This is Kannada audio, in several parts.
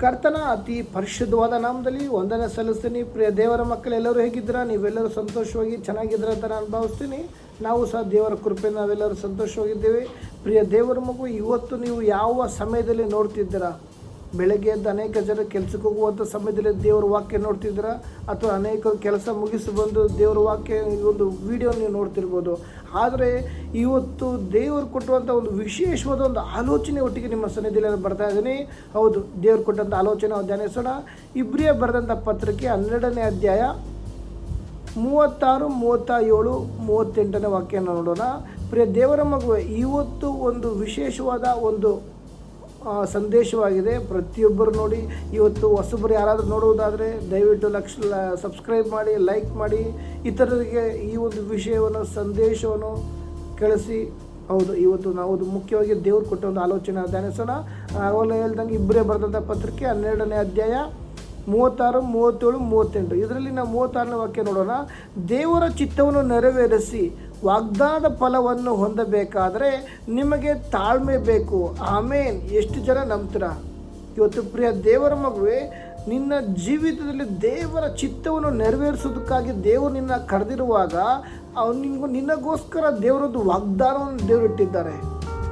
ಕರ್ತನ ಅತಿ ಪರಿಶುದ್ಧವಾದ ನಾಮದಲ್ಲಿ ವಂದನೆ ಸಲ್ಲಿಸ್ತೀನಿ. ಪ್ರಿಯ ದೇವರ ಮಕ್ಕಳೆಲ್ಲರೂ ಹೇಗಿದ್ದೀರಾ? ನೀವೆಲ್ಲರೂ ಸಂತೋಷವಾಗಿ ಚೆನ್ನಾಗಿದ್ದೀರ ಅಂತ ನಾನು ಭಾವಿಸ್ತೀನಿ. ನಾವು ಸಹ ದೇವರ ಕೃಪೆಯಿಂದ ನಾವೆಲ್ಲರೂ ಸಂತೋಷವಾಗಿದ್ದೇವೆ. ಪ್ರಿಯ ದೇವರ ಮಗು, ಇವತ್ತು ನೀವು ಯಾವ ಸಮಯದಲ್ಲಿ ನೋಡ್ತಿದ್ದೀರಾ? ಬೆಳಗ್ಗೆ ಎದ್ದು ಅನೇಕ ಜನ ಕೆಲಸಕ್ಕೆ ಹೋಗುವಂಥ ಸಮಯದಲ್ಲಿ ದೇವರ ವಾಕ್ಯ ನೋಡ್ತಿದ್ದೀರಾ, ಅಥವಾ ಅನೇಕರು ಕೆಲಸ ಮುಗಿಸಿ ಬಂದು ದೇವರ ವಾಕ್ಯ ಈ ಒಂದು ವಿಡಿಯೋ ನೀವು ನೋಡ್ತಿರ್ಬೋದು. ಆದರೆ ಇವತ್ತು ದೇವರು ಕೊಟ್ಟುವಂಥ ಒಂದು ವಿಶೇಷವಾದ ಒಂದು ಆಲೋಚನೆ ಒಟ್ಟಿಗೆ ನಿಮ್ಮ ಸನ್ನಿಧಿಯಲ್ಲಿ ಬರ್ತಾ ಇದ್ದೀನಿ. ಹೌದು, ದೇವರು ಕೊಟ್ಟಂಥ ಆಲೋಚನೆ ನಾವು ಧ್ಯಾನಿಸೋಣ. ಇಬ್ರಿಯ ಬರೆದಂಥ ಪತ್ರಿಕೆ 12ನೇ ಅಧ್ಯಾಯ 36, 37, 38ನೇ ವಾಕ್ಯ ನೋಡೋಣ. ಪ್ರಿಯ ದೇವರ ಮಗುವೆ, ಇವತ್ತು ಒಂದು ವಿಶೇಷವಾದ ಒಂದು ಸಂದೇಶವಾಗಿದೆ. ಪ್ರತಿಯೊಬ್ಬರು ನೋಡಿ. ಇವತ್ತು ಹೊಸಬರು ಯಾರಾದರೂ ನೋಡುವುದಾದರೆ ದಯವಿಟ್ಟು ಸಬ್ಸ್ಕ್ರೈಬ್ ಮಾಡಿ, ಲೈಕ್ ಮಾಡಿ, ಇತರರಿಗೆ ಈ ಒಂದು ವಿಷಯವನ್ನು ಸಂದೇಶವನ್ನು ಕಳಿಸಿ. ಹೌದು, ಇವತ್ತು ನಾವು ಮುಖ್ಯವಾಗಿ ದೇವರು ಕೊಟ್ಟ ಒಂದು ಆಲೋಚನೆ ಧ್ಯಾನಿಸೋಣ. ಆಗಲೇ ಹೇಳ್ದಂಗೆ ಇಬ್ಬರೇ ಬರೆದಂಥ ಪತ್ರಿಕೆ 12ನೇ ಅಧ್ಯಾಯ 36, 37, 38. ಇದರಲ್ಲಿ ನಾವು 36ನೇ ವಾಕ್ಯ ನೋಡೋಣ. ದೇವರ ಚಿತ್ತವನ್ನು ನೆರವೇರಿಸಿ ವಾಗ್ದಾನದ ಫಲವನ್ನು ಹೊಂದಬೇಕಾದರೆ ನಿಮಗೆ ತಾಳ್ಮೆ ಬೇಕು. ಆಮೇನ್. ಎಷ್ಟು ಜನ ನಂಬ್ತೀರಾ? ಇವತ್ತು ಪ್ರಿಯ ದೇವರ ಮಗುವೆ, ನಿನ್ನ ಜೀವಿತದಲ್ಲಿ ದೇವರ ಚಿತ್ತವನ್ನು ನೆರವೇರಿಸೋದಕ್ಕಾಗಿ ದೇವರು ನಿನ್ನ ಕರೆದಿರುವಾಗ ನಿನಗೋಸ್ಕರ ದೇವರದ್ದು ವಾಗ್ದಾನವನ್ನು ದೇವರು ಇಟ್ಟಿದ್ದಾರೆ.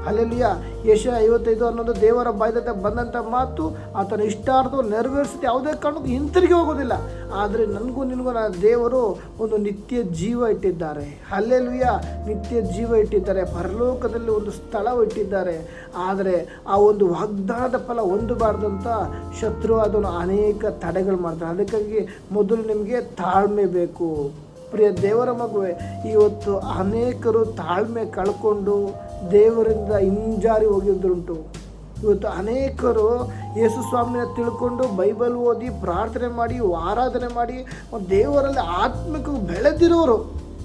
ಹಲ್ಲೆಲೂಯ. ಯೆಶಾಯ 55 ಅನ್ನೋದು ದೇವರ ಬಾಯಿಂದ ಬಂದಂಥ ಮಾತು. ಆತನ ಇಷ್ಟಾರ್ಥವನ್ನು ನೆರವೇರಿಸಿದ ಯಾವುದೇ ಕಾರಣಕ್ಕೂ ಹಿಂತಿರುಗಿ ಹೋಗೋದಿಲ್ಲ. ಆದರೆ ನನಗೂ ನಿನಗೂ ದೇವರು ಒಂದು ನಿತ್ಯ ಜೀವ ಇಟ್ಟಿದ್ದಾರೆ. ಹಲ್ಲೆಲೂಯ. ನಿತ್ಯ ಜೀವ ಇಟ್ಟಿದ್ದಾರೆ. ಪರಲೋಕದಲ್ಲಿ ಒಂದು ಸ್ಥಳ ಇಟ್ಟಿದ್ದಾರೆ. ಆದರೆ ಆ ಒಂದು ವಾಗ್ದಾನದ ಫಲ ಹೊಂದಬಾರ್ದಂಥ ಶತ್ರು ಅದನ್ನು ಅನೇಕ ತಡೆಗಳು ಮಾಡ್ತಾರೆ. ಅದಕ್ಕಾಗಿ ಮೊದಲು ನಿಮಗೆ ತಾಳ್ಮೆ ಬೇಕು. ಪ್ರಿಯ ದೇವರ ಮಗುವೆ, ಇವತ್ತು ಅನೇಕರು ತಾಳ್ಮೆ ಕಳ್ಕೊಂಡು ದೇವರಿಂದ ಹಿಂಜಾರಿ ಹೋಗಿದ್ದುಂಟು. ಇವತ್ತು ಅನೇಕರು ಯೇಸು ಸ್ವಾಮಿನ ತಿಳ್ಕೊಂಡು ಬೈಬಲ್ ಓದಿ ಪ್ರಾರ್ಥನೆ ಮಾಡಿ ಆರಾಧನೆ ಮಾಡಿ ದೇವರಲ್ಲಿ ಆತ್ಮಿಕ ಬೆಳೆದಿರೋರು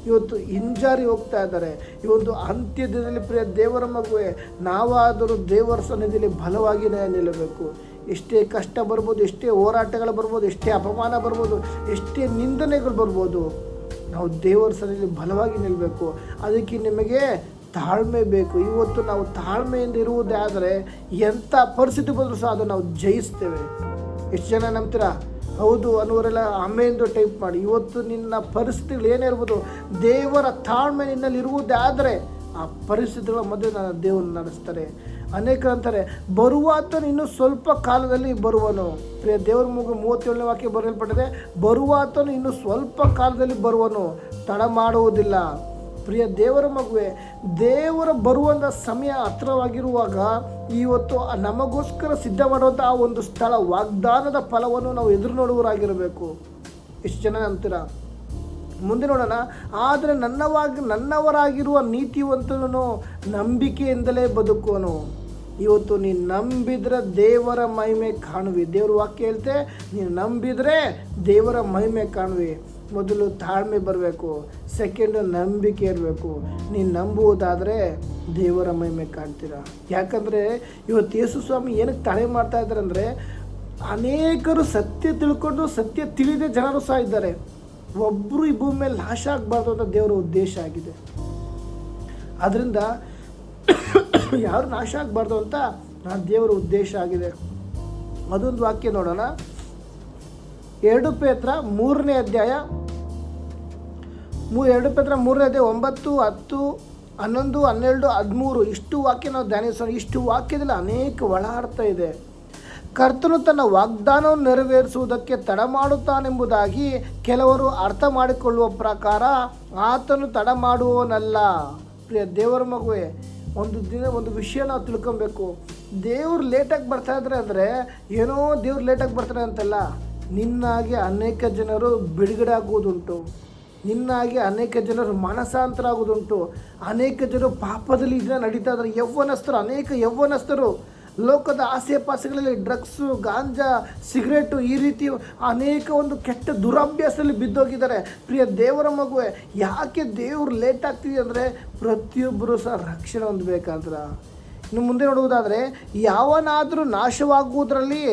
ಇವತ್ತು ಹಿಂಜಾರಿ ಹೋಗ್ತಾ ಇದ್ದಾರೆ. ಈ ಒಂದು ಅಂತ್ಯದಲ್ಲಿ ಪ್ರಿಯ ದೇವರ ಮಗುವೆ, ನಾವಾದರೂ ದೇವರ ಸನ್ನಿಧಿಯಲ್ಲಿ ಬಲವಾಗಿ ನಿಲ್ಲಬೇಕು. ಎಷ್ಟೇ ಕಷ್ಟ ಬರ್ಬೋದು, ಎಷ್ಟೇ ಹೋರಾಟಗಳು ಬರ್ಬೋದು, ಎಷ್ಟೇ ಅಪಮಾನ ಬರ್ಬೋದು, ಎಷ್ಟೇ ನಿಂದನೆಗಳು ಬರ್ಬೋದು, ನಾವು ದೇವರ ಸನ್ನಿಧಿಯಲ್ಲಿ ಬಲವಾಗಿ ನಿಲ್ಲಬೇಕು. ಅದಕ್ಕೆ ನಿಮಗೆ ತಾಳ್ಮೆ ಬೇಕು. ಇವತ್ತು ನಾವು ತಾಳ್ಮೆಯಿಂದ ಇರುವುದೇ ಆದರೆ ಎಂಥ ಪರಿಸ್ಥಿತಿ ಬಂದರೂ ಸಹ ಅದು ನಾವು ಜಯಿಸ್ತೇವೆ. ಎಷ್ಟು ಜನ ನಂಬ್ತೀರಾ? ಹೌದು ಅನ್ನೋರೆಲ್ಲ ಆಮೇಲೆ ಟೈಪ್ ಮಾಡಿ. ಇವತ್ತು ನಿನ್ನ ಪರಿಸ್ಥಿತಿಗಳು ಏನೇ ಇರ್ಬೋದು, ದೇವರ ತಾಳ್ಮೆ ನಿನ್ನಲ್ಲಿ ಇರುವುದೇ ಆದರೆ ಆ ಪರಿಸ್ಥಿತಿಗಳ ಮಧ್ಯೆ ನನ್ನ ದೇವರು ನಡೆಸ್ತಾರೆ. ಅನೇಕರು ಅಂತಾರೆ, ಬರುವಾತನು ಇನ್ನು ಸ್ವಲ್ಪ ಕಾಲದಲ್ಲಿ ಬರುವನು. ಪ್ರಿಯ ದೇವರ ಮಗು 37ನೇ ವಾಕ್ಯ ಬರೆಯಲ್ಪಟ್ಟಿದೆ. ಬರುವಾತನು ಇನ್ನು ಸ್ವಲ್ಪ ಕಾಲದಲ್ಲಿ ಬರುವನು, ತಡ ಮಾಡುವುದಿಲ್ಲ. ಪ್ರಿಯ ದೇವರ ಮಗುವೆ, ದೇವರ ಬರುವಂಥ ಸಮಯ ಹತ್ತಿರವಾಗಿರುವಾಗ ಇವತ್ತು ನಮಗೋಸ್ಕರ ಸಿದ್ಧ ಮಾಡುವಂಥ ಆ ಒಂದು ಸ್ಥಳ, ವಾಗ್ದಾನದ ಫಲವನ್ನು ನಾವು ಎದುರು ನೋಡುವರಾಗಿರಬೇಕು. ಎಷ್ಟು ಜನ ಅಂತೀರಾ? ಮುಂದೆ ನೋಡೋಣ. ಆದರೆ ನನ್ನವರಾಗಿರುವ ನೀತಿವಂತನು ನಂಬಿಕೆಯಿಂದಲೇ ಬದುಕುವನು. ಇವತ್ತು ನೀನು ನಂಬಿದರೆ ದೇವರ ಮಹಿಮೆ ಕಾಣುವಿ. ದೇವರ ವಾಕ್ಯ ಹೇಳ್ತೆ, ನೀನು ನಂಬಿದರೆ ದೇವರ ಮಹಿಮೆ ಕಾಣುವಿ. ಮೊದಲು ತಾಳ್ಮೆ ಬರಬೇಕು, ಸೆಕೆಂಡು ನಂಬಿಕೆ ಇರಬೇಕು. ನೀನು ನಂಬುವುದಾದರೆ ದೇವರ ಮಹಿಮೆ ಕಾಣ್ತೀರಾ. ಯಾಕಂದರೆ ಇವತ್ತು ಯೇಸು ಸ್ವಾಮಿ ಏನಕ್ಕೆ ತಡೆ ಮಾಡ್ತಾ ಇದ್ದಾರೆ ಅಂದರೆ, ಅನೇಕರು ಸತ್ಯ ತಿಳ್ಕೊಂಡು ಸತ್ಯ ತಿಳಿದೇ ಜನರು ಸಹ ಇದ್ದಾರೆ. ಒಬ್ಬರು ಈ ಭೂಮಿ ಮೇಲೆ ನಾಶ ಆಗಬಾರ್ದು ಅಂತ ದೇವರ ಉದ್ದೇಶ ಆಗಿದೆ. ಆದ್ದರಿಂದ ಯಾರು ನಾಶ ಆಗಬಾರ್ದು ಅಂತ ದೇವರ ಉದ್ದೇಶ ಆಗಿದೆ. ಅದೊಂದು ವಾಕ್ಯ ನೋಡೋಣ. 2 ಪೇತ್ರ 3ನೇ ಅಧ್ಯಾಯ 2 ಪೇತ್ರ 3ನೇ ಅಧ್ಯಾಯ 9, 10, 11, 12, 13 ಇಷ್ಟು ವಾಕ್ಯ ನಾವು ಧ್ಯಾನಿಸೋಣ. ಇಷ್ಟು ವಾಕ್ಯದಲ್ಲಿ ಅನೇಕ ಒಳಾರ್ಥ ಇದೆ. ಕರ್ತನು ತನ್ನ ವಾಗ್ದಾನವನ್ನು ನೆರವೇರಿಸುವುದಕ್ಕೆ ತಡ ಮಾಡುತ್ತಾನೆಂಬುದಾಗಿ ಕೆಲವರು ಅರ್ಥ ಮಾಡಿಕೊಳ್ಳುವ ಪ್ರಕಾರ ಆತನು ತಡ ಮಾಡುವವನಲ್ಲ. ಪ್ರಿಯ ದೇವರ ಮಗುವೆ, ಒಂದು ವಿಷಯ ನಾವು ತಿಳ್ಕೊಬೇಕು. ದೇವ್ರು ಲೇಟಾಗಿ ಬರ್ತಾ ಇದ್ರೆ ಅಂದರೆ ಏನೋ ದೇವ್ರು ಲೇಟಾಗಿ ಬರ್ತಾರೆ ಅಂತಲ್ಲ. ನಿನ್ನಾಗಿ ಅನೇಕ ಜನರು ಬಿಡುಗಡೆ ಆಗುವುದುಂಟು. ನಿನ್ನಾಗಿ ಅನೇಕ ಜನರು ಮನಸಾಂತರ ಆಗುವುದುಂಟು. ಅನೇಕ ಜನರು ಪಾಪದಲ್ಲಿ ಇದನ್ನ ನಡೀತಾ ಇದ್ದಾರೆ. ಅನೇಕ ಯೌವನಸ್ಥರು ಲೋಕದ ಆಸೆ ಪಾಸೆಗಳಲ್ಲಿ ಡ್ರಗ್ಸು, ಗಾಂಜಾ, ಸಿಗರೇಟು ಈ ರೀತಿ ಅನೇಕ ಒಂದು ಕೆಟ್ಟ ದುರಭ್ಯಾಸದಲ್ಲಿ ಬಿದ್ದೋಗಿದ್ದಾರೆ. ಪ್ರಿಯ ದೇವರ ಮಗುವೆ, ಯಾಕೆ ದೇವರು ಲೇಟ್ ಆಗ್ತಿದೆ ಅಂದರೆ ಪ್ರತಿಯೊಬ್ಬರು ಸಹ ರಕ್ಷಣೆ ಹೊಂದಬೇಕಂದ್ರೆ. ಇನ್ನು ಮುಂದೆ ನೋಡುವುದಾದರೆ, ಯಾವನಾದರೂ ನಾಶವಾಗುವುದರಲ್ಲಿ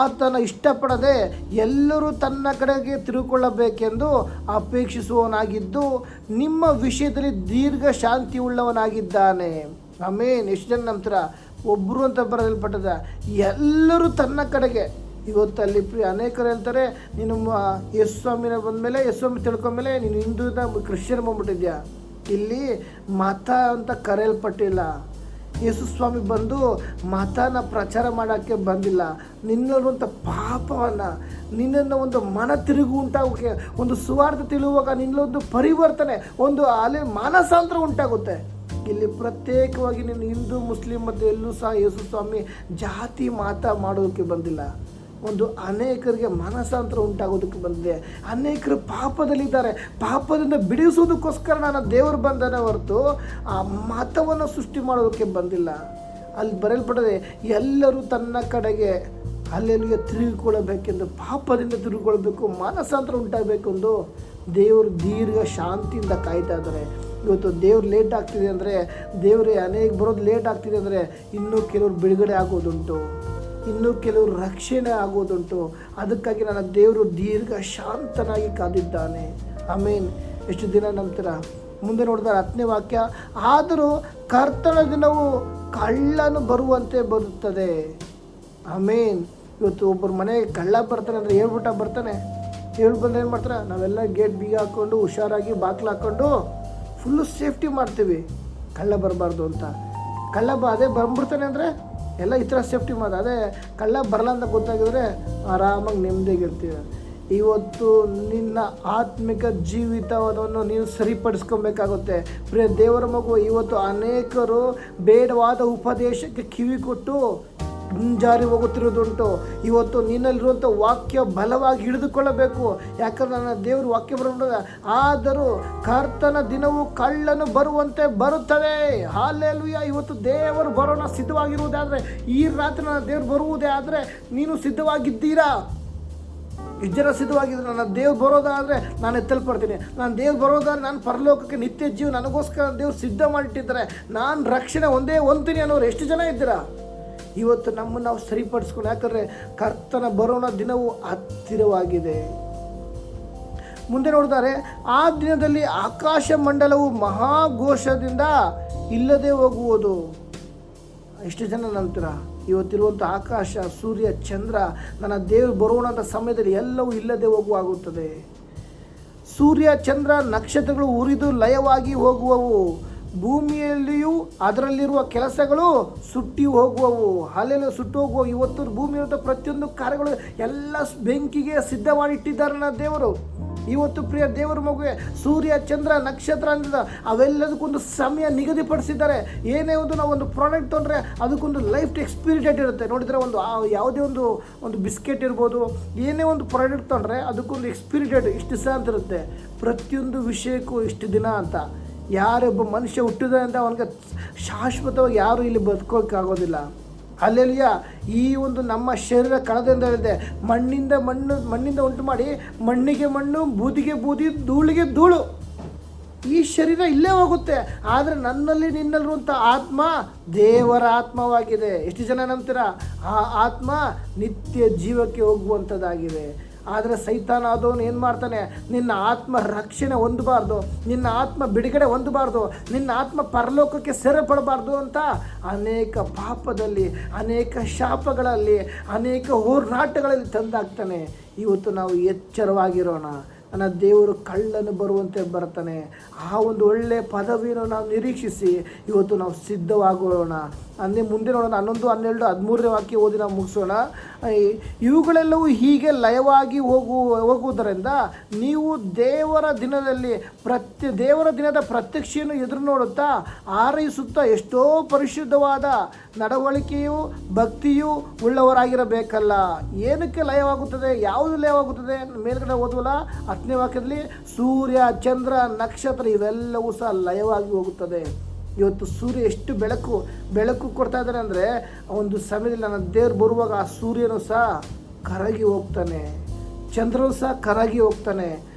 ಆತನ ಇಷ್ಟಪಡದೆ ಎಲ್ಲರೂ ತನ್ನ ಕಡೆಗೆ ತಿರುಗಿಕೊಳ್ಳಬೇಕೆಂದು ಅಪೇಕ್ಷಿಸುವವನಾಗಿದ್ದು ನಿಮ್ಮ ವಿಷಯದಲ್ಲಿ ದೀರ್ಘ ಶಾಂತಿ ಉಳ್ಳವನಾಗಿದ್ದಾನೆ. ಆಮೇನ್. ಎಷ್ಟು ಜನ ನಂಬ್ತೀರಾ? ಒಬ್ಬರು ಅಂತ ಬರೆಯಲ್ಪಟ್ಟದ. ಎಲ್ಲರೂ ತನ್ನ ಕಡೆಗೆ ಇವತ್ತು ಅಲ್ಲಿ ಅನೇಕರು ಹೇಳ್ತಾರೆ, ನೀನು ಯೇಸು ಸ್ವಾಮಿನ ಬಂದಮೇಲೆ ಯೇಸು ಸ್ವಾಮಿ ತಿಳ್ಕೊಂಡ್ಮೇಲೆ ನೀನು ಹಿಂದೂದ ಕ್ರಿಶ್ಚಿಯನ್ ಬಂದ್ಬಿಟ್ಟಿದ್ಯಾ. ಇಲ್ಲಿ ಮತ ಅಂತ ಕರೆಯಲ್ಪಟ್ಟಿಲ್ಲ. ಯೇಸು ಸ್ವಾಮಿ ಬಂದು ಮತನ ಪ್ರಚಾರ ಮಾಡೋಕ್ಕೆ ಬಂದಿಲ್ಲ. ನಿನ್ನಲ್ಲಿರುವಂಥ ಪಾಪವನ್ನು, ನಿನ್ನನ್ನು ಒಂದು ಮನ ತಿರುಗು ಉಂಟಾಗೋಕ್ಕೆ, ಒಂದು ಸುವಾರ್ಥ ತಿಳಿಯುವಾಗ ನಿನ್ನೊಂದು ಪರಿವರ್ತನೆ, ಒಂದು ಅಲ್ಲಿ ಮಾನಸಾಂತರ ಉಂಟಾಗುತ್ತೆ. ಇಲ್ಲಿ ಪ್ರತ್ಯೇಕವಾಗಿ ನೀನು ಹಿಂದೂ ಮುಸ್ಲಿಂ ಮತ್ತು ಎಲ್ಲೂ ಸಹ ಯೇಸು ಸ್ವಾಮಿ ಜಾತಿ ಮಾಡೋದಕ್ಕೆ ಬಂದಿಲ್ಲ. ಒಂದು ಅನೇಕರಿಗೆ ಮನಸಾಂತರ ಉಂಟಾಗೋದಕ್ಕೆ ಬಂದಿದೆ. ಅನೇಕರು ಪಾಪದಲ್ಲಿದ್ದಾರೆ, ಪಾಪದಿಂದ ಬಿಡಿಸುವುದಕ್ಕೋಸ್ಕರ ನಾನು ದೇವರು ಬಂದನೇ ಹೊರತು ಆ ಮತವನ್ನು ಸೃಷ್ಟಿ ಮಾಡೋದಕ್ಕೆ ಬಂದಿಲ್ಲ. ಅಲ್ಲಿ ಬರೆಯಲ್ಪಡದೆ ಎಲ್ಲರೂ ತನ್ನ ಕಡೆಗೆ ಅಲ್ಲೆಲ್ಲಿಗೆ ತಿರುಗಿಕೊಳ್ಳಬೇಕೆಂದು, ಪಾಪದಿಂದ ತಿರುಗಿಕೊಳ್ಬೇಕು, ಮನಸಾಂತರ ಉಂಟಾಗಬೇಕೆಂದು ದೇವರು ದೀರ್ಘ ಶಾಂತಿಯಿಂದ ಕಾಯ್ತಾ ಇದ್ದಾರೆ. ಇವತ್ತು ದೇವ್ರು ಲೇಟ್ ಆಗ್ತಿದೆ ಅಂದರೆ, ದೇವರೇ ಅನೇಕ ಬರೋದು ಲೇಟ್ ಆಗ್ತಿದೆ ಅಂದರೆ, ಇನ್ನೂ ಕೆಲವರು ಬಿಡುಗಡೆ ಆಗೋದುಂಟು, ಇನ್ನೂ ಕೆಲವರು ರಕ್ಷಣೆ ಆಗೋದುಂಟು. ಅದಕ್ಕಾಗಿ ನನ್ನ ದೇವರು ದೀರ್ಘ ಶಾಂತನಾಗಿ ಕಾದಿದ್ದಾನೆ. ಆಮೇನ್. ಎಷ್ಟು ದಿನ ನಂತರ ಮುಂದೆ ನೋಡಿದ್ರೆ 10ನೇ ವಾಕ್ಯ, ಆದರೂ ಕರ್ತನ ದಿನವು ಕಳ್ಳನು ಬರುವಂತೆ ಬರುತ್ತದೆ. ಆಮೇನ್. ಇವತ್ತು ಒಬ್ಬರು ಮನೆಗೆ ಕಳ್ಳ ಬರ್ತಾನೆ ಅಂದರೆ ಹೇಳ್ಬಿಟ್ಟ ಬರ್ತಾನೆ, ಬಂದು ಏನು ಮಾಡ್ತಾರೆ, ನಾವೆಲ್ಲ ಗೇಟ್ ಬೀಗ ಹಾಕ್ಕೊಂಡು ಹುಷಾರಾಗಿ ಬಾಗಿಲು ಹಾಕ್ಕೊಂಡು ಫುಲ್ಲು ಸೇಫ್ಟಿ ಮಾಡ್ತೀವಿ, ಕಳ್ಳ ಬರಬಾರ್ದು ಅಂತ. ಕಳ್ಳ ಅದೇ ಬಂದ್ಬಿಡ್ತಾನೆ ಅಂದರೆ ಎಲ್ಲ ಈ ಥರ ಸೇಫ್ಟಿ ಅದೇ ಕಳ್ಳ ಬರಲ್ಲ ಅಂತ ಗೊತ್ತಾಗಿದ್ರೆ ಆರಾಮಾಗಿ ನೆಮ್ಮದಿಯಾಗಿರ್ತೀವಿ. ಇವತ್ತು ನಿನ್ನ ಆತ್ಮಿಕ ಜೀವಿತವನ್ನು ನೀನು ಸರಿಪಡಿಸ್ಕೊಬೇಕಾಗುತ್ತೆ. ಪ್ರಿಯ ದೇವರ ಮಗು, ಇವತ್ತು ಅನೇಕರು ಬೇಡವಾದ ಉಪದೇಶಕ್ಕೆ ಕಿವಿ ಕೊಟ್ಟು ಜಾರಿ ಹೋಗುತ್ತಿರೋದುಂಟು. ಇವತ್ತು ನಿನ್ನಲ್ಲಿರುವಂಥ ವಾಕ್ಯ ಬಲವಾಗಿ ಹಿಡಿದುಕೊಳ್ಳಬೇಕು. ಯಾಕಂದ್ರೆ ನನ್ನ ದೇವರು ವಾಕ್ಯ ಬರೋಣ, ಆದರೂ ಕರ್ತನ ದಿನವು ಕಳ್ಳನು ಬರುವಂತೆ ಬರುತ್ತದೆ. ಹಾಲೆಲೂಯಾ. ಇವತ್ತು ದೇವರು ಬರೋಣ ಸಿದ್ಧವಾಗಿರುವುದಾದರೆ, ಈ ರಾತ್ರಿ ನನ್ನ ದೇವರು ಬರುವುದೇ ಆದರೆ ನೀನು ಸಿದ್ಧವಾಗಿದ್ದೀರಾ? ಇಷ್ಟು ಜನ ಸಿದ್ಧವಾಗಿದ್ದರೆ, ನನ್ನ ದೇವ್ರು ಬರೋದಾದರೆ ನಾನು ಎತ್ತಲ್ಪಡ್ತೀನಿ, ನಾನು ದೇವ್ರು ಬರೋದಾದ್ರೆ ನಾನು ಪರಲೋಕಕ್ಕೆ ನಿತ್ಯ ಜೀವ ನನಗೋಸ್ಕರ ದೇವ್ರು ಸಿದ್ಧ ಮಾಡಿಟ್ಟಿದ್ದಾರೆ, ನಾನು ರಕ್ಷಣೆ ಒಂದೇ ಹೊಂದ್ತೀನಿ ಅನ್ನೋರು ಎಷ್ಟು ಜನ ಇದ್ದೀರಾ? ಇವತ್ತು ನಮ್ಮನ್ನು ನಾವು ಸರಿಪಡಿಸ್ಕೊಂಡು, ಯಾಕಂದರೆ ಕರ್ತನ ಬರೋಣ ದಿನವು ಹತ್ತಿರವಾಗಿದೆ. ಮುಂದೆ ನೋಡಿದರೆ, ಆ ದಿನದಲ್ಲಿ ಆಕಾಶ ಮಂಡಲವು ಮಹಾಘೋಷದಿಂದ ಇಲ್ಲದೆ ಹೋಗುವುದು. ಎಷ್ಟು ಜನ ನಂತರ ಇವತ್ತಿರುವಂಥ ಆಕಾಶ, ಸೂರ್ಯ, ಚಂದ್ರ ನನ್ನ ದೇವರು ಬರೋಣ ಅಂತ ಸಮಯದಲ್ಲಿ ಎಲ್ಲವೂ ಇಲ್ಲದೆ ಹೋಗುವಾಗುತ್ತದೆ. ಸೂರ್ಯ, ಚಂದ್ರ, ನಕ್ಷತ್ರಗಳು ಉರಿದು ಲಯವಾಗಿ ಹೋಗುವವು. ಭೂಮಿಯಲ್ಲಿಯೂ ಅದರಲ್ಲಿರುವ ಕೆಲಸಗಳು ಸುಟ್ಟಿ ಹೋಗುವವು. ಅಲ್ಲೆಲ್ಲ ಸುಟ್ಟು ಹೋಗುವ. ಇವತ್ತು ಭೂಮಿಯಲ್ಲಿರುವ ಪ್ರತಿಯೊಂದು ಕಾರ್ಯಗಳು ಎಲ್ಲ ಬೆಂಕಿಗೆ ಸಿದ್ಧ ಮಾಡಿಟ್ಟಿದ್ದಾರೆ ನನ್ನ ದೇವರು. ಇವತ್ತು ಪ್ರಿಯ ದೇವರ ಮಗುವೆ, ಸೂರ್ಯ, ಚಂದ್ರ, ನಕ್ಷತ್ರ ಅಂತ ಅವೆಲ್ಲದಕ್ಕೊಂದು ಸಮಯ ನಿಗದಿಪಡಿಸಿದ್ದಾರೆ. ಏನೇ ನಾವೊಂದು ಪ್ರಾಡಕ್ಟ್ ತೊಗೊಂಡ್ರೆ ಅದಕ್ಕೊಂದು ಲೈಫ್ ಎಕ್ಸ್ಪೈರಿ ಡೇಟ್ ಇರುತ್ತೆ. ನೋಡಿದರೆ ಯಾವುದೇ ಒಂದು ಬಿಸ್ಕೆಟ್ ಇರ್ಬೋದು, ಏನೇ ಒಂದು ಪ್ರಾಡಕ್ಟ್ ತೊಗೊಂಡ್ರೆ ಅದಕ್ಕೊಂದು ಎಕ್ಸ್ಪೈರಿ ಡೇಟ್ ಇಷ್ಟು ದಿವಸ ಅಂತ ಇರುತ್ತೆ. ಪ್ರತಿಯೊಂದು ವಿಷಯಕ್ಕೂ ಇಷ್ಟು ದಿನ ಅಂತ. ಯಾರೊಬ್ಬ ಮನುಷ್ಯ ಹುಟ್ಟಿದ ಅಂತ ಅವನಿಗೆ ಶಾಶ್ವತವಾಗಿ ಯಾರೂ ಇಲ್ಲಿ ಬದುಕೋಕ್ಕಾಗೋದಿಲ್ಲ. ಅಲ್ಲೆಲ್ಲಿಯ ಈ ನಮ್ಮ ಶರೀರ ಕಣದಿಂದ ಹೇಳಿದೆ, ಮಣ್ಣಿಂದ ಉಂಟು ಮಾಡಿ ಮಣ್ಣಿಗೆ ಮಣ್ಣು, ಬೂದಿಗೆ ಬೂದಿ, ಧೂಳಿಗೆ ಧೂಳು. ಈ ಶರೀರ ಇಲ್ಲೇ ಹೋಗುತ್ತೆ. ಆದರೆ ನನ್ನಲ್ಲಿ ನಿನ್ನಲ್ಲಿರುವಂಥ ಆತ್ಮ ದೇವರ ಆತ್ಮವಾಗಿದೆ. ಎಷ್ಟು ಜನ ನಂಬ್ತೀರಾ? ಆ ಆತ್ಮ ನಿತ್ಯ ಜೀವಕ್ಕೆ ಹೋಗುವಂಥದ್ದಾಗಿದೆ. ಆದರೆ ಸೈತಾನ ಆದವನು ಏನು ಮಾಡ್ತಾನೆ, ನಿನ್ನ ಆತ್ಮ ರಕ್ಷಣೆ ಹೊಂದಬಾರ್ದು, ನಿನ್ನ ಆತ್ಮ ಬಿಡುಗಡೆ ಹೊಂದಬಾರ್ದು, ನಿನ್ನ ಆತ್ಮ ಪರಲೋಕಕ್ಕೆ ಸೆರೆಪಡಬಾರ್ದು ಅಂತ ಅನೇಕ ಪಾಪದಲ್ಲಿ, ಅನೇಕ ಶಾಪಗಳಲ್ಲಿ, ಅನೇಕ ಹೋರಾಟಗಳಲ್ಲಿ ತಂದಾಗ್ತಾನೆ. ಇವತ್ತು ನಾವು ಎಚ್ಚರವಾಗಿರೋಣ. ನನ್ನ ದೇವರು ಕಳ್ಳನು ಬರುವಂತೆ ಬರ್ತಾನೆ. ಆ ಒಂದು ಒಳ್ಳೆಯ ಪದವಿಯನ್ನು ನಾವು ನಿರೀಕ್ಷಿಸಿ ಇವತ್ತು ನಾವು ಸಿದ್ಧವಾಗೋಣ. ಮುಂದೆ ನೋಡೋಣ. 11, 12, 13ನೇ ವಾಕ್ಯ ಓದಿ ನಾವು ಮುಗಿಸೋಣ. ಇವುಗಳೆಲ್ಲವೂ ಹೀಗೆ ಲಯವಾಗಿ ಹೋಗುವುದರಿಂದ ನೀವು ದೇವರ ದಿನದ ಪ್ರತ್ಯಕ್ಷೆಯನ್ನು ಎದುರು ನೋಡುತ್ತಾ ಆರೈಸುತ್ತಾ ಎಷ್ಟೋ ಪರಿಶುದ್ಧವಾದ ನಡವಳಿಕೆಯೂ ಭಕ್ತಿಯೂ ಉಳ್ಳವರಾಗಿರಬೇಕಲ್ಲ. ಏನಕ್ಕೆ ಲಯವಾಗುತ್ತದೆ? ಯಾವುದು ಲಯವಾಗುತ್ತದೆ? ಮೇಲ್ಗಡೆ ಓದುವಲ್ಲ 10ನೇ ವಾಕ್ಯದಲ್ಲಿ, ಸೂರ್ಯ, ಚಂದ್ರ, ನಕ್ಷತ್ರ ಇವೆಲ್ಲವೂ ಸಹ ಲಯವಾಗಿ ಹೋಗುತ್ತದೆ. ಇವತ್ತು ಸೂರ್ಯ ಎಷ್ಟು ಬೆಳಕು ಕೊಡ್ತಾ ಇದ್ದಾರೆ ಅಂದರೆ, ಒಂದು ಸಮಯದಲ್ಲಿ ನನ್ನ ದೇವ್ರು ಬರುವಾಗ ಆ ಸೂರ್ಯನು ಸಹ ಕರಗಿ ಹೋಗ್ತಾನೆ, ಚಂದ್ರನು ಸಹ ಕರಗಿ ಹೋಗ್ತಾನೆ,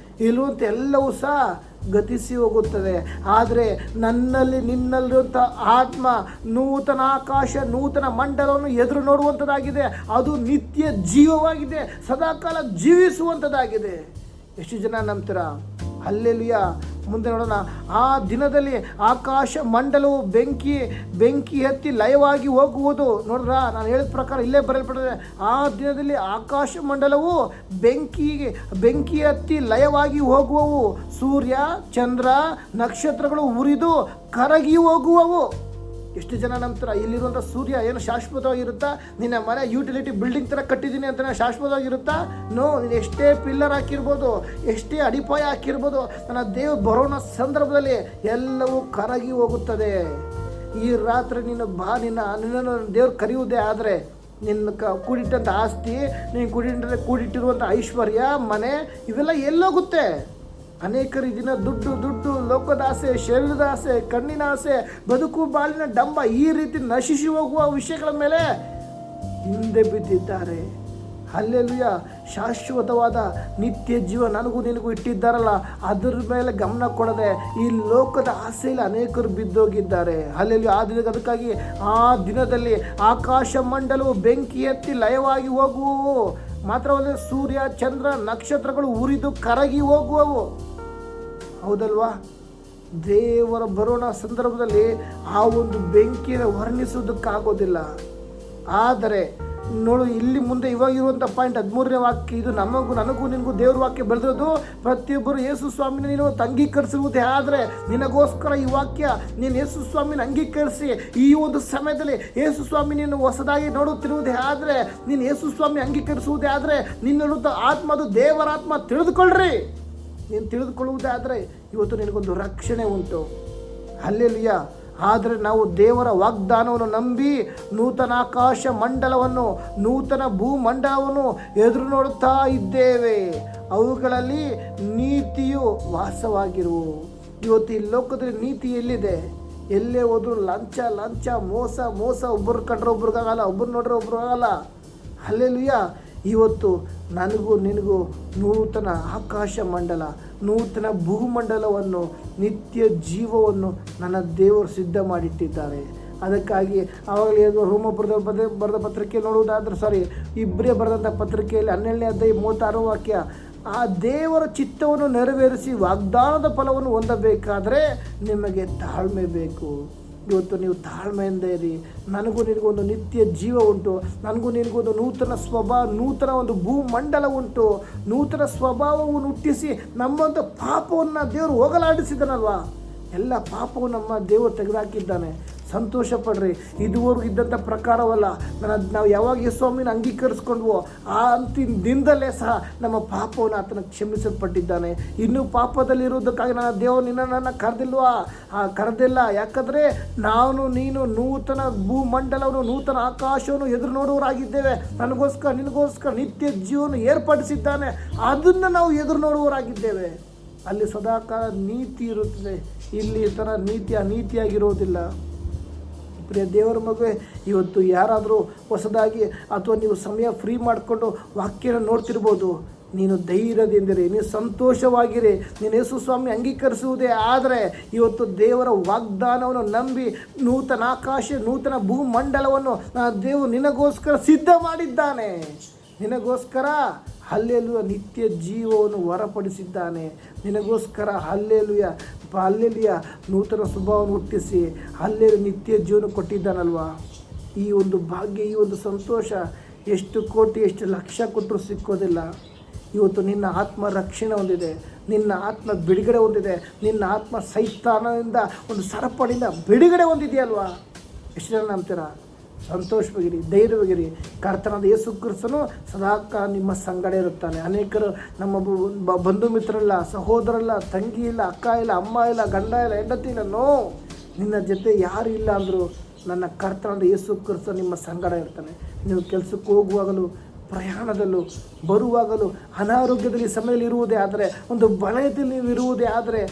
ಇಲ್ಲುವಂಥ ಎಲ್ಲವೂ ಸಹ ಗತಿಸಿ ಹೋಗುತ್ತದೆ. ಆದರೆ ನಿನ್ನಲ್ಲಿರುವಂಥ ಆತ್ಮ ನೂತನ ಆಕಾಶ, ನೂತನ ಮಂಡಲವನ್ನು ಎದುರು ನೋಡುವಂಥದ್ದಾಗಿದೆ. ಅದು ನಿತ್ಯ ಜೀವವಾಗಿದೆ, ಸದಾಕಾಲ ಜೀವಿಸುವಂಥದ್ದಾಗಿದೆ. ಎಷ್ಟು ಜನ ನಂಬ್ತೀರಾ? ಹಲ್ಲೆಲೂಯ. ಮುಂದೆ ನೋಡೋಣ. ಆ ದಿನದಲ್ಲಿ ಆಕಾಶ ಮಂಡಲವು ಬೆಂಕಿ ಹತ್ತಿ ಲಯವಾಗಿ ಹೋಗುವುದು. ನೋಡ್ರ, ನಾನು ಹೇಳಿದ ಪ್ರಕಾರ ಇಲ್ಲೇ ಬರೆಯಲ್ಪಟ್ಟಿದೆ. ಆ ದಿನದಲ್ಲಿ ಆಕಾಶ ಮಂಡಲವು ಬೆಂಕಿ ಹತ್ತಿ ಲಯವಾಗಿ ಹೋಗುವವು. ಸೂರ್ಯ ಚಂದ್ರ ನಕ್ಷತ್ರಗಳು ಉರಿದು ಕರಗಿ ಹೋಗುವವು. ಎಷ್ಟು ಜನ ನಂಬ್ತಾರ ಇಲ್ಲಿರುವಂಥ ಸೂರ್ಯ ಏನು ಶಾಶ್ವತವಾಗಿರುತ್ತಾ? ನಿನ್ನ ಮನೆ ಯುಟಿಲಿಟಿ ಬಿಲ್ಡಿಂಗ್ ಥರ ಕಟ್ಟಿದ್ದೀನಿ ಅಂತ ಶಾಶ್ವತವಾಗಿರುತ್ತಾ? ನೋ. ನೀನು ಎಷ್ಟೇ ಪಿಲ್ಲರ್ ಹಾಕಿರ್ಬೋದು, ಎಷ್ಟೇ ಅಡಿಪಾಯ ಹಾಕಿರ್ಬೋದು, ನನ್ನ ದೇವ್ರು ಬರೋಣ ಸಂದರ್ಭದಲ್ಲಿ ಎಲ್ಲವೂ ಕರಗಿ ಹೋಗುತ್ತದೆ. ಈ ರಾತ್ರಿ ನಿನ್ನನ್ನು ದೇವ್ರು ಕರೆಯುವುದೇ ಆದರೆ ನಿನ್ನ ಕೂಡಿಟ್ಟಂಥ ಆಸ್ತಿ, ನೀನು ಕೂಡಿಟ್ಟಿರುವಂಥ ಐಶ್ವರ್ಯ, ಮನೆ ಇವೆಲ್ಲ ಎಲ್ಲೋಗುತ್ತೆ? ಅನೇಕರು ದಿನ ದುಡ್ಡು, ಲೋಕದ ಆಸೆ, ಶರೀರದ ಆಸೆ, ಕಣ್ಣಿನ ಆಸೆ, ಬದುಕು ಬಾಳಿನ ಡಂಬ, ಈ ರೀತಿ ನಶಿಸಿ ಹೋಗುವ ವಿಷಯಗಳ ಮೇಲೆ ಹಿಂದೆ ಬಿದ್ದಿದ್ದಾರೆ. ಹಲ್ಲೆಲೂಯ. ಶಾಶ್ವತವಾದ ನಿತ್ಯ ಜೀವ ನನಗೂ ನಿನಗೂ ಇಟ್ಟಿದ್ದಾರಲ್ಲ, ಅದರ ಮೇಲೆ ಗಮನ ಕೊಡದೆ ಈ ಲೋಕದ ಆಸೆಯಲ್ಲಿ ಅನೇಕರು ಬಿದ್ದೋಗಿದ್ದಾರೆ. ಹಲ್ಲೆಲೂಯ. ಅದಕ್ಕಾಗಿ ಆ ದಿನದಲ್ಲಿ ಆಕಾಶ ಮಂಡಲವು ಬೆಂಕಿ ಎತ್ತಿ ಲಯವಾಗಿ ಹೋಗುವವು. ಮಾತ್ರವಲ್ಲದೆ ಸೂರ್ಯ ಚಂದ್ರ ನಕ್ಷತ್ರಗಳು ಉರಿದು ಕರಗಿ ಹೋಗುವವು. ಹೌದಲ್ವಾ? ದೇವರ ಬರೋಣ ಸಂದರ್ಭದಲ್ಲಿ ಆ ಒಂದು ಬೆಂಕಿಯನ್ನು ವರ್ಣಿಸುವುದಕ್ಕಾಗೋದಿಲ್ಲ. ಆದರೆ ನೋಡು, ಇಲ್ಲಿ ಮುಂದೆ ಇವಾಗಿರುವಂಥ ಪಾಯಿಂಟ್ 13ನೇ ವಾಕ್ಯ. ಇದು ನನಗೂ ನಿನಗೂ ದೇವ್ರ ವಾಕ್ಯ ಬೆಳೆದಿರೋದು. ಪ್ರತಿಯೊಬ್ಬರು ಯೇಸು ಸ್ವಾಮಿನ ನೀನು ಅಂಗೀಕರಿಸಿರುವುದೇ ಆದರೆ, ನಿನಗೋಸ್ಕರ ಈ ವಾಕ್ಯ. ನೀನು ಯೇಸು ಸ್ವಾಮಿನ ಅಂಗೀಕರಿಸಿ ಈ ಒಂದು ಸಮಯದಲ್ಲಿ ಯೇಸು ಸ್ವಾಮಿ ನೀನು ಹೊಸದಾಗಿ ನೋಡುತ್ತಿರುವುದೇ ಆದರೆ, ನೀನು ಯೇಸು ಸ್ವಾಮಿ ಅಂಗೀಕರಿಸುವುದೇ ಆದರೆ, ನಿನ್ನಲ್ಲಿದ್ದ ಆತ್ಮದು ದೇವರ ಆತ್ಮ ತಿಳಿದುಕೊಳ್ಳ್ರಿ. ನೀನು ತಿಳಿದುಕೊಳ್ಳುವುದೇ ಆದರೆ ಇವತ್ತು ನಿನಗೊಂದು ರಕ್ಷಣೆ ಉಂಟು. ಹಲ್ಲೆಲೂಯ. ಆದರೆ ನಾವು ದೇವರ ವಾಗ್ದಾನವನ್ನು ನಂಬಿ ನೂತನ ಆಕಾಶ ಮಂಡಲವನ್ನು, ನೂತನ ಭೂಮಂಡಲವನ್ನು ಎದುರು ನೋಡುತ್ತಾ ಇದ್ದೇವೆ. ಅವುಗಳಲ್ಲಿ ನೀತಿಯು ವಾಸವಾಗಿರುವು. ಇವತ್ತು ಈ ಲೋಕದಲ್ಲಿ ನೀತಿ ಎಲ್ಲಿದೆ? ಎಲ್ಲೇ ಹೋದ್ರು ಲಂಚ, ಮೋಸ. ಒಬ್ಬರು ಕಂಡ್ರೆ ಒಬ್ರಿಗಾಗಲ್ಲ, ಒಬ್ಬರು ನೋಡ್ರೆ ಒಬ್ರಿಗಾಗಲ್ಲ. ಹಲ್ಲೆಲೂಯ. ಇವತ್ತು ನನಗೂ ನಿನಗೂ ನೂತನ ಆಕಾಶ ಮಂಡಲ, ನೂತನ ಭೂಮಂಡಲವನ್ನು, ನಿತ್ಯ ಜೀವವನ್ನು ನನ್ನ ದೇವರು ಸಿದ್ಧ ಮಾಡಿಟ್ಟಿದ್ದಾರೆ. ಅದಕ್ಕಾಗಿ ಆವಾಗಲೇ ರೋಮ ಬರೆದ ಪತ್ರಿಕೆ ನೋಡುವುದಾದ್ರೆ ಇಬ್ಬರೇ ಬರೆದಂಥ ಪತ್ರಿಕೆಯಲ್ಲಿ 12ನೇ ಅಧ್ಯಾಯ 36 ವಾಕ್ಯ. ಆ ದೇವರ ಚಿತ್ತವನ್ನು ನೆರವೇರಿಸಿ ವಾಗ್ದಾನದ ಫಲವನ್ನು ಹೊಂದಬೇಕಾದರೆ ನಿಮಗೆ ತಾಳ್ಮೆ ಬೇಕು. ಇವತ್ತು ನೀವು ತಾಳ್ಮೆಯಿಂದ ಇರಿ. ನನಗೂ ನಿನಗೊಂದು ನಿತ್ಯ ಜೀವ ಉಂಟು. ನನಗೂ ನಿನಗೊಂದು ನೂತನ ಸ್ವಭಾವ, ನೂತನ ಒಂದು ಭೂಮಂಡಲ ಉಂಟು. ನೂತನ ಸ್ವಭಾವವನ್ನು ಹುಟ್ಟಿಸಿ ನಮ್ಮಂಥ ಪಾಪವನ್ನು ದೇವರು ಹೋಗಲಾಡಿಸಿದನಲ್ವಾ? ಎಲ್ಲ ಪಾಪವು ನಮ್ಮ ದೇವರು ತೆಗೆದುಹಾಕಿದ್ದಾನೆ. ಸಂತೋಷ ಪಡ್ರಿ. ಇದುವರೆಗೂ ಇದ್ದಂಥ ಪ್ರಕಾರವಲ್ಲ. ನಾವು ಯಾವಾಗ ಯೇಸುಸ್ವಾಮಿನ ಅಂಗೀಕರಿಸ್ಕೊಂಡ್ವೋ ಆ ಅಂತಿಮ ದಿನದಲ್ಲೇ ಸಹ ನಮ್ಮ ಪಾಪವನ್ನು ಆತನ ಕ್ಷಮಿಸಲ್ಪಟ್ಟಿದ್ದಾನೆ. ಇನ್ನೂ ಪಾಪದಲ್ಲಿರುವುದಕ್ಕಾಗಿ ನನ್ನ ದೇವರು ನಿನ್ನನ್ನು ಕರೆದಿಲ್ಲ. ಯಾಕಂದರೆ ನೀನು ನೂತನ ಭೂಮಂಡಲವನ್ನು, ನೂತನ ಆಕಾಶವನ್ನು ಎದುರು ನೋಡುವವರಾಗಿದ್ದೇವೆ. ನಿನಗೋಸ್ಕರ ನಿತ್ಯ ಜೀವನ ಏರ್ಪಡಿಸಿದ್ದಾನೆ. ಅದನ್ನು ನಾವು ಎದುರು ನೋಡುವವರಾಗಿದ್ದೇವೆ. ಅಲ್ಲಿ ಸದಾಕಾಲ ನೀತಿ ಇರುತ್ತದೆ. ಇಲ್ಲಿ ಈ ಥರ ಅನೀತಿಯಾಗಿರೋದಿಲ್ಲ. ಪ್ರಿಯ ದೇವರ ಮಗುವೆ, ಇವತ್ತು ಯಾರಾದರೂ ಹೊಸದಾಗಿ ಅಥವಾ ನೀವು ಸಮಯ ಫ್ರೀ ಮಾಡಿಕೊಂಡು ವಾಕ್ಯನ ನೋಡ್ತಿರ್ಬೋದು. ನೀನು ಧೈರ್ಯದಿಂದಿರಿ, ನೀನು ಸಂತೋಷವಾಗಿರಿ. ನೀನು ಯೇಸು ಸ್ವಾಮಿ ಅಂಗೀಕರಿಸುವುದೇ ಆದರೆ ಇವತ್ತು ದೇವರ ವಾಗ್ದಾನವನ್ನು ನಂಬಿ ನೂತನ ಆಕಾಶ, ನೂತನ ಭೂಮಂಡಲವನ್ನು ದೇವರು ನಿನಗೋಸ್ಕರ ಸಿದ್ಧ ಮಾಡಿದ್ದಾನೆ. ನಿನಗೋಸ್ಕರ ಹಲ್ಲೆಲೂಯ ನಿತ್ಯ ಜೀವವನ್ನು ಹೊರಪಡಿಸಿದ್ದಾನೆ. ನಿನಗೋಸ್ಕರ ಹಲ್ಲೆಲೂಯ ನೂತನ ಸ್ವಭಾವವನ್ನು ಹುಟ್ಟಿಸಿ ನಿತ್ಯ ಜೀವನ ಕೊಟ್ಟಿದ್ದಾನಲ್ವಾ? ಈ ಒಂದು ಭಾಗ್ಯ, ಈ ಒಂದು ಸಂತೋಷ ಎಷ್ಟು ಕೋಟಿ ಎಷ್ಟು ಲಕ್ಷ ಕೊಟ್ಟರೂ ಸಿಕ್ಕೋದಿಲ್ಲ. ಇವತ್ತು ನಿನ್ನ ಆತ್ಮ ರಕ್ಷಣೆ ಹೊಂದಿದೆ, ನಿನ್ನ ಆತ್ಮ ಬಿಡುಗಡೆ ಹೊಂದಿದೆ, ನಿನ್ನ ಆತ್ಮ ಸೈತಾನದಿಂದ ಒಂದು ಸರಪಳಿಯಿಂದ ಬಿಡುಗಡೆ ಹೊಂದಿದೆಯಲ್ವಾ? ಎಷ್ಟು ಜನ ನಂಬ್ತೀರಾ? ಸಂತೋಷವಾಗಿರಿ, ಧೈರ್ಯವಾಗಿರಿ. ಕರ್ತನಾದ ಯೇಸು ಕ್ರಿಸ್ತನು ಸದಾಕಾಲ ನಿಮ್ಮ ಸಂಗಡ ಇರುತ್ತಾನೆ. ಅನೇಕರು ನಮ್ಮ ಬಂಧು ಮಿತ್ರರಲ್ಲ, ಸಹೋದರಲ್ಲ, ತಂಗಿ ಇಲ್ಲ, ಅಕ್ಕ ಇಲ್ಲ, ಅಮ್ಮ ಇಲ್ಲ, ಗಂಡ ಇಲ್ಲ, ಹೆಂಡತಿ ಇಲ್ಲ. ನಿನ್ನ ಜೊತೆ ಯಾರು ಇಲ್ಲ ಅಂದರೂ ನನ್ನ ಕರ್ತನಾದ ಯೇಸು ಕ್ರಿಸ್ತ ನಿಮ್ಮ ಸಂಗಡ ಇರ್ತಾನೆ. ನೀವು ಕೆಲಸಕ್ಕೆ ಹೋಗುವಾಗಲೂ, ಪ್ರಯಾಣದಲ್ಲೂ, ಬರುವಾಗಲೂ, ಅನಾರೋಗ್ಯದಲ್ಲಿ ಸಮಯದಲ್ಲಿ ಇರುವುದೇ ಆದರೆ, ಒಂದು ಬಲಯದಲ್ಲಿ ನೀವು ಇರುವುದೇ ಆದರೆ,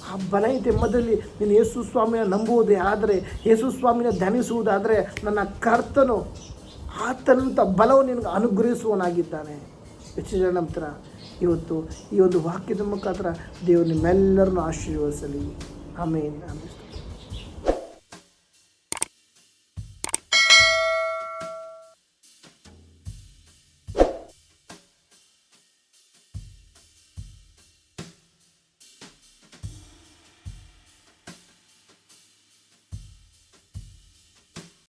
ಆ ಬಲಯತೆ ಮಧ್ಯದಲ್ಲಿ ನೀನು ಯೇಸು ಸ್ವಾಮಿನ ನಂಬುವುದೇ ಆದರೆ, ಯೇಸು ಸ್ವಾಮಿನ ಧ್ಯಾನಿಸುವುದಾದರೆ, ನನ್ನ ಕರ್ತನು ಆತನಂಥ ಬಲವನ್ನು ನಿನಗೆ ಅನುಗ್ರಹಿಸುವನಾಗಿದ್ದಾನೆ. ಹೆಚ್ಚು ಜನ ನಂತರ ಇವತ್ತು ಈ ಒಂದು ವಾಕ್ಯದ ಮುಖಾಂತರ ದೇವರು ನಿಮ್ಮೆಲ್ಲರನ್ನು ಆಶೀರ್ವದಿಸಲಿ. ಆಮೇನ್.